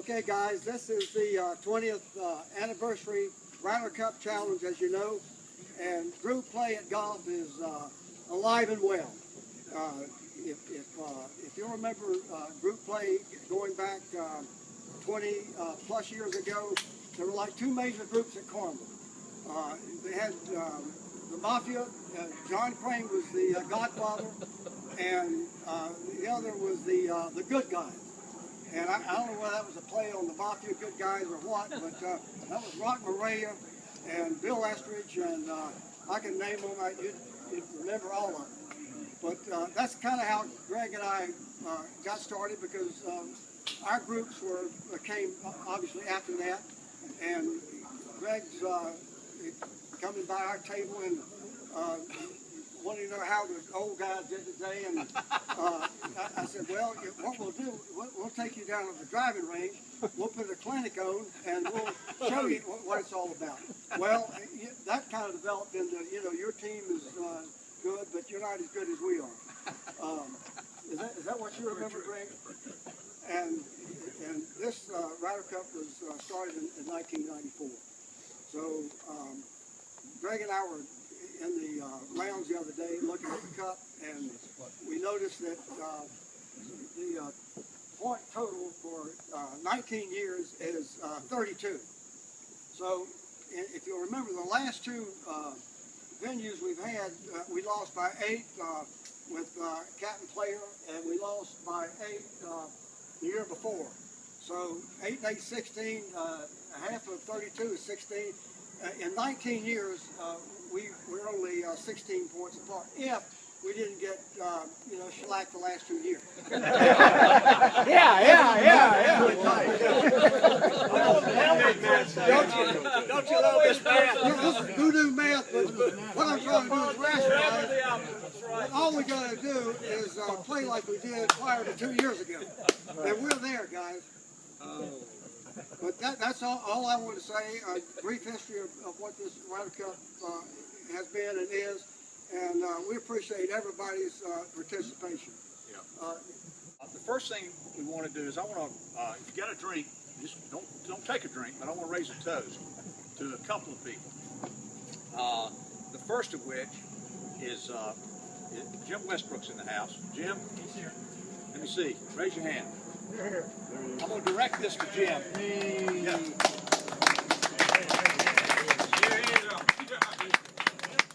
Okay, guys, this is the 20th anniversary Ryder Cup Challenge, as you know, and group play at golf is alive and well. If you remember group play going back 20 plus years ago, there were like two major groups at Carmel. They had the Mafia. John Crane was the godfather, and the other was the good guys. And I don't know whether that was a play on the Mafia good guys or what, but that was Rock Maria and Bill Estridge, and I can name them. You'd remember all of them. But that's kind of how Greg and I got started, because our groups came obviously after that, and Greg's coming by our table and wanting to know how the old guys did today, and I said, well, what we'll do, we'll take you down to the driving range, we'll put a clinic on, and we'll show you what it's all about. Well, that kind of developed into, your team is good, but you're not as good as we are. Is that what you remember, Greg? And this Ryder Cup was started in 1994. So Greg and I were in the lounge the other day looking at the cup, and we noticed that the point total for 19 years is 32. So if you'll remember, the last two venues we've had, we lost by 8 with Captain Player, and we lost by 8 the year before. So 8 and 8, 16, half of 32 is 16. In 19 years, we're only 16 points apart, if we didn't get, shellacked the last 2 years. Yeah. Don't you love this math? This is voodoo math, but what I'm trying to do is rationalize. All we got to do is play like we did prior to 2 years ago. And we're there, guys. But that's all I want to say. A brief history of what this Ryder Cup has been and is, and we appreciate everybody's participation. Yeah. The first thing we want to do is I want to, if you got a drink, just don't take a drink, but I want to raise a toast to a couple of people. The first of which is Jim Westbrook's in the house. Jim, he's here. Let me see. Raise your hand. Here. I'm going to direct this to Jim. Hey. Yeah. Jim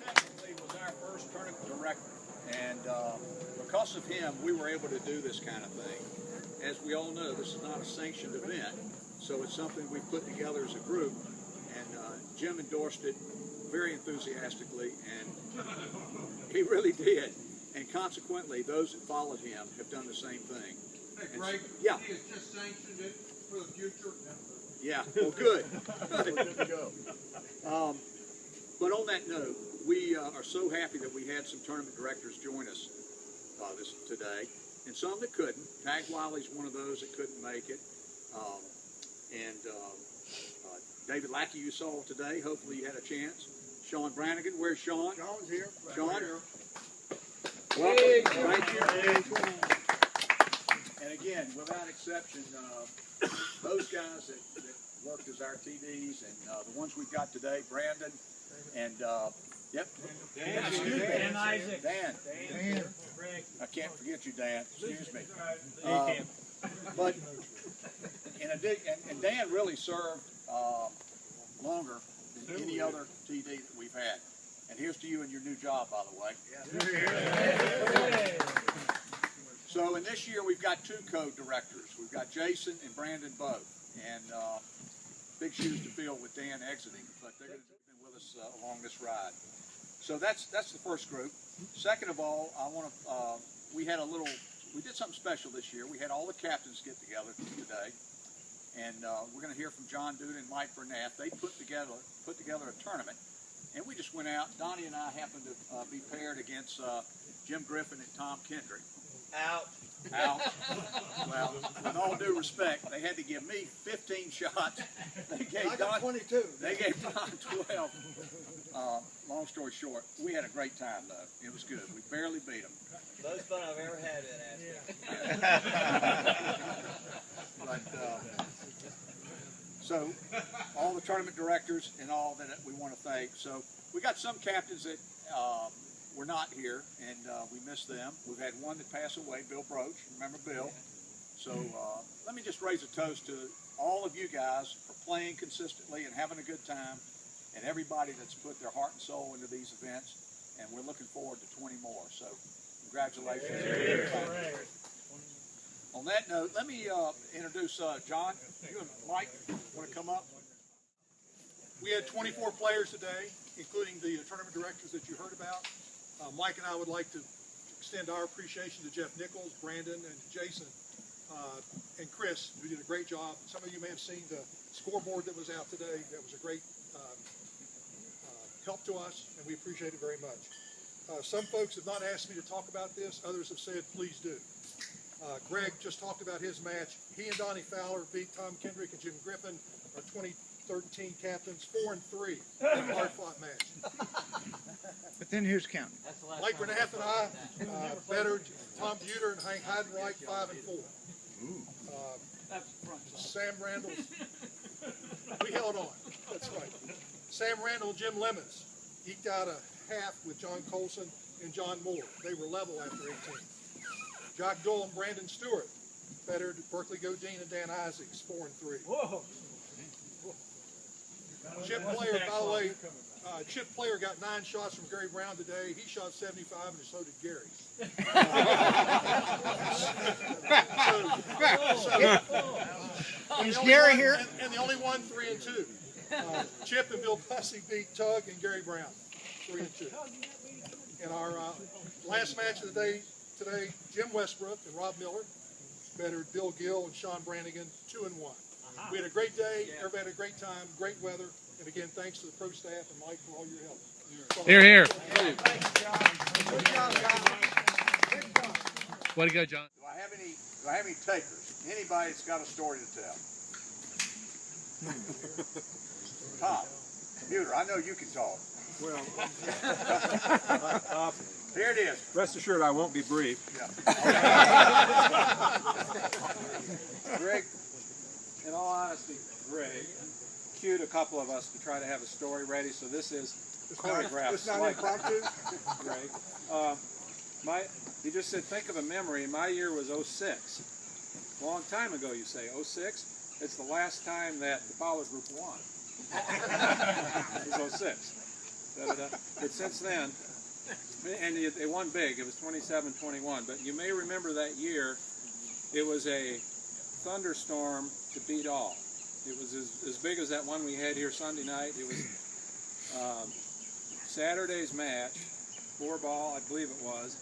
technically was our first tournament director, and because of him, we were able to do this kind of thing. As we all know, this is not a sanctioned event, so it's something we put together as a group, and Jim endorsed it very enthusiastically, and he really did. And consequently, those that followed him have done the same thing. Hey, Greg, yeah. He has just sanctioned it for the future. Yeah, well, good. Good to go. But on that note, we are so happy that we had some tournament directors join us today, and some that couldn't. Tag Wiley's one of those that couldn't make it. David Lackey you saw today. Hopefully you had a chance. Sean Brannigan, where's Sean? Sean's here. Sean? Right here. Welcome. Thank you. And again, without exception, those guys that worked as our TDs, and the ones we've got today, Brandon and yep, Dan. Excuse me, Dan Isaac. Dan. I can't forget you, Dan. Excuse me. But in addition, and Dan really served longer than any other TD that we've had. And here's to you and your new job, by the way. Yeah. So in this year, we've got 2 co-directors. We've got Jason and Brandon both. And big shoes to fill with Dan exiting, but they're going to be with us along this ride. So that's the first group. Second of all, I want to, we did something special this year. We had all the captains get together today. And we're going to hear from John Duda and Mike Burnett. They put together a tournament. And we just went out. Donnie and I happened to be paired against Jim Griffin and Tom Kendrick. Out. Well, with all due respect, they had to give me 15 shots. I got 22. They gave Don 12. Long story short, we had a great time, though. It was good. We barely beat them. Most fun I've ever had in Asheville. But So all the tournament directors and all that we want to thank. So we got some captains that were not here, and we miss them. We've had one that passed away, Bill Broach. Remember Bill? So let me just raise a toast to all of you guys for playing consistently and having a good time, and everybody that's put their heart and soul into these events. And we're looking forward to 20 more. So congratulations. On that note, let me introduce John. You and Mike want to come up? We had 24 players today, including the tournament directors that you heard about. Mike and I would like to extend our appreciation to Jeff Nichols, Brandon, and Jason, and Chris, who did a great job. Some of you may have seen the scoreboard that was out today. That was a great help to us, and we appreciate it very much. Some folks have not asked me to talk about this. Others have said, please do. Greg just talked about his match. He and Donnie Fowler beat Tom Kendrick and Jim Griffin, our 2013 captains, 4-3 in a hard-fought match. But then who's counting? Mike Renath and I bettered Tom Buter and Hank Heidenreich 5-4. Sam Randall, we held on. That's right. Sam Randall and Jim Lemons eked out a half with John Colson and John Moore. They were level after 18. Jock Dole and Brandon Stewart bettered Berkeley Godine and Dan Isaacs 4-3. Whoa! Chip Player, by the way, Chip Player got 9 shots from Gary Brown today. He shot 75, and so did Gary. Is Gary here? And the only one 3-2. Chip and Bill Bussey beat Tug and Gary Brown 3-2. In our last match of the day today, Jim Westbrook and Rob Miller bettered Bill Gill and Sean Brannigan 2-1. We had a great day. Everybody had a great time. Great weather. And again, thanks to the pro staff and Mike for all your help. Here, here. Thanks, John. Good job, guys. Big fun. Way to go, John. Do I have any takers? Anybody that's got a story to tell? Tom, Buter, I know you can talk. Well, Here it is. rest assured I won't be brief. Yeah. Greg, in all honesty, Greg cued a couple of us to try to have a story ready, so this is choreographed. It's not like impromptu? Greg. He just said, think of a memory. My year was 06. A long time ago, you say. 06? It's the last time that the Fowler Group won. It was 06. But since then, and they won big. It was 27-21. But you may remember that year, it was a thunderstorm to beat all. It was as big as that one we had here Sunday night. It was Saturday's match, 4-ball, I believe it was.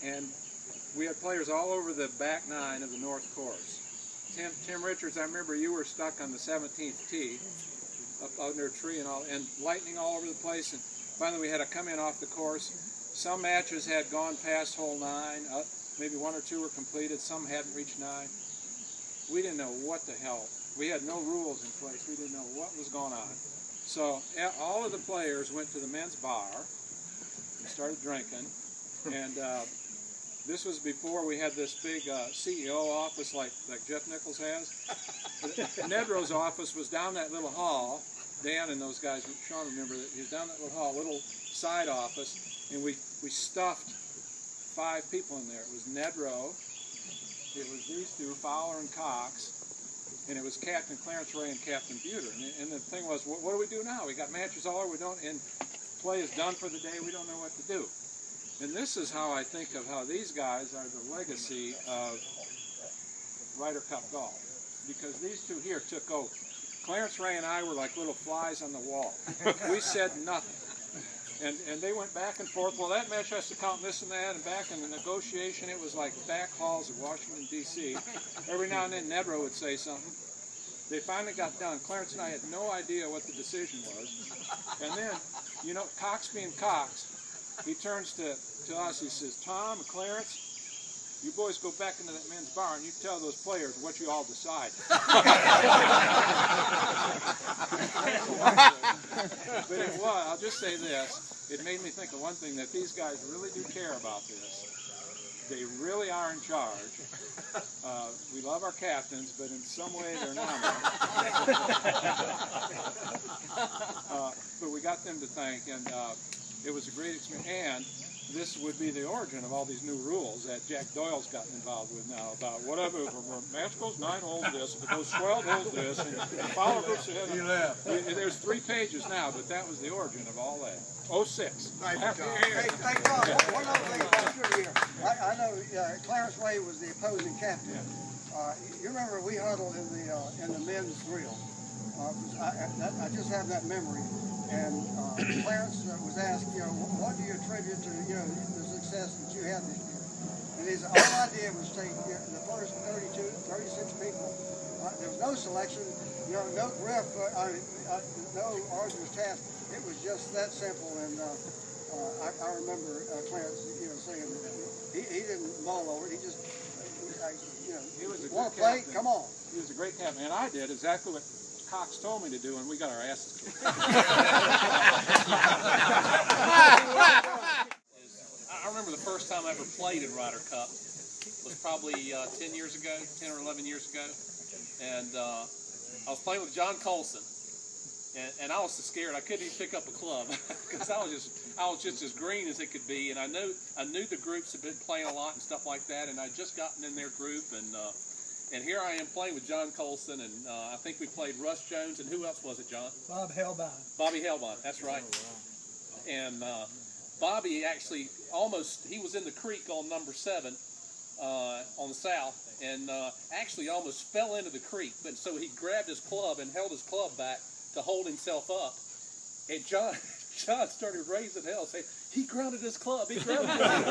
And we had players all over the back 9 of the North Course. Tim Richards, I remember you were stuck on the 17th tee, up under a tree and all, and lightning all over the place. And finally, we had to come in off the course. Some matches had gone past hole 9. Maybe 1 or 2 were completed. Some hadn't reached 9. We didn't know what the hell. We had no rules in place. We didn't know what was going on. So all of the players went to the men's bar and started drinking. And this was before we had this big CEO office like Jeff Nichols has. Nedro's office was down that little hall. Dan and those guys, Sean remember that he was down that little hall, little side office, and we stuffed 5 people in there. It was Nedro, it was these 2, Fowler and Cox, and it was Captain Clarence Ray and Captain Buter. And the thing was, what do we do now? We got matches all over, and play is done for the day, we don't know what to do. And this is how I think of how these guys are the legacy of Ryder Cup golf. Because these 2 here took over. Clarence Ray and I were like little flies on the wall. We said nothing. And they went back and forth. Well, that match has to count this and that. And back in the negotiation, it was like back halls of Washington, D.C. Every now and then, Nedro would say something. They finally got done. Clarence and I had no idea what the decision was. And then, you know, Cox being Cox, he turns to us, he says, Tom and Clarence, you boys go back into that men's bar and you tell those players what you all decide. But it was, I'll just say this, it made me think of one thing, that these guys really do care about this. They really are in charge. We love our captains, but in some way they're not. But we got them to thank, and it was a great experience. And this would be the origin of all these new rules that Jack Doyle's gotten involved with now about whatever. Match goes 9 holes this, if it goes 12 holes this, and follow groups ahead. There's 3 pages now, but that was the origin of all that. 06. Thank you, John. Hey, John, one other thing about your year. I know Clarence Wade was the opposing captain. You remember we huddled in the men's drill. I just have that memory. And Clarence was asked, what do you attribute to, the success that you had this year? And he said, all I did was take the first 36 people. There was no selection, no grip, no arduous task. It was just that simple. And I remember Clarence, saying that he didn't mull over it. He just, he was a want to good play? captain. Come on. He was a great captain, and I did exactly what Cox told me to do, and we got our asses kicked. I remember the first time I ever played in Ryder Cup was probably 10 years ago, 10 or 11 years ago, and I was playing with John Colson, and I was so scared I couldn't even pick up a club because I was just as green as it could be, and I knew the groups had been playing a lot and stuff like that, and I'd just gotten in their group, and here I am playing with John Colson, and I think we played Russ Jones, and who else was it, John? Bob Helbine. Bobby Helbine, that's right. Oh, wow. And Bobby actually he was in the creek on number 7 on the south, and actually almost fell into the creek, but so he grabbed his club and held his club back to hold himself up, and John started raising hell, saying, he grounded his club, he grounded his club.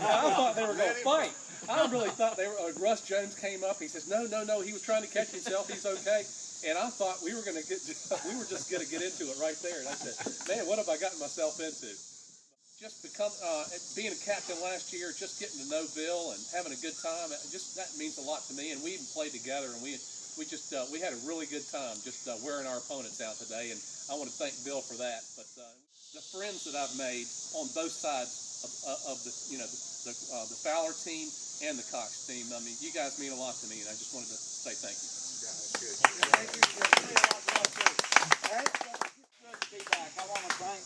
I thought they were going to fight. I really thought they were. Russ Jones came up. He says, "No, he was trying to catch himself. He's okay." And I thought we were just going to get into it right there. And I said, "Man, what have I gotten myself into?" Just being a captain last year, just getting to know Bill and having a good time. That means a lot to me. And we even played together, and we had a really good time just wearing our opponents out today. And I want to thank Bill for that. But the friends that I've made on both sides of the Fowler team and the Cox team. I mean, you guys mean a lot to me, and I just wanted to say thank you. Thank you. Good to be back. I want to thank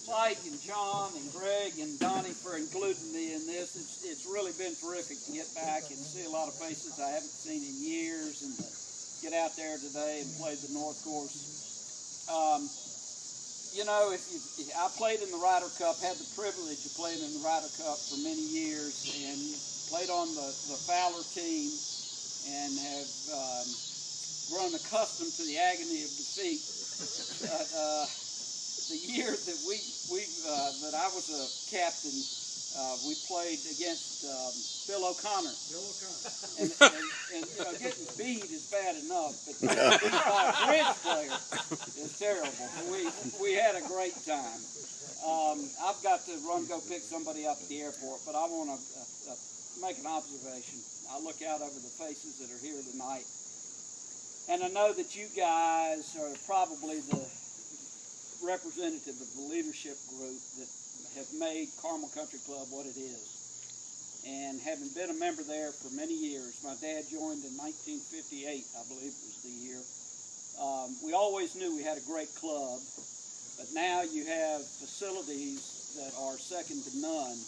Mike and John and Greg and Donnie for including me in this. It's really been terrific to get back and see a lot of faces I haven't seen in years, and to get out there today and play the North Course. I played in the Ryder Cup, had the privilege of playing in the Ryder Cup for many years, and played on the Fowler team, and have grown accustomed to the agony of defeat. But the year that that I was a captain, we played against Bill O'Connor. And getting beat is bad enough, but getting beat by a bridge player is terrible. We had a great time. I've got to go pick somebody up at the airport, but I want to make an observation. I look out over the faces that are here tonight, and I know that you guys are probably the representative of the leadership group that have made Carmel Country Club what it is. And having been a member there for many years, my dad joined in 1958, I believe was the year. We always knew we had a great club, but now you have facilities that are second to none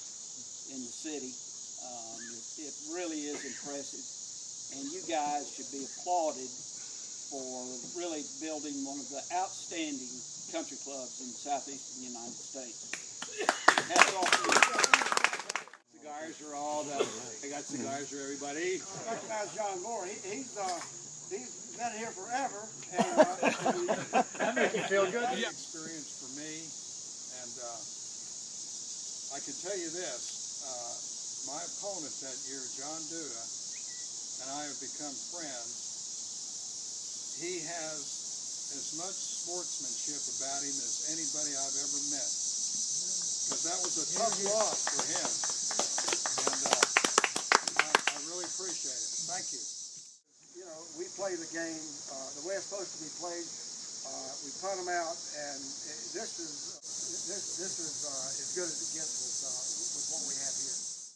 in the city. It really is impressive, and you guys should be applauded for really building one of the outstanding country clubs in the southeastern United States. Hats off to you. Cigars are all the. I got cigars for everybody. I recognize John Moore. He's been here forever. And, That makes you feel good. Yeah. Experience for me, and I can tell you this. My opponent that year, John Duda, and I have become friends. He has as much sportsmanship about him as anybody I've ever met. Because that was a tough loss for him. And I really appreciate it. Thank you. We play the game the way it's supposed to be played. We punt them out, and this is as good as it gets for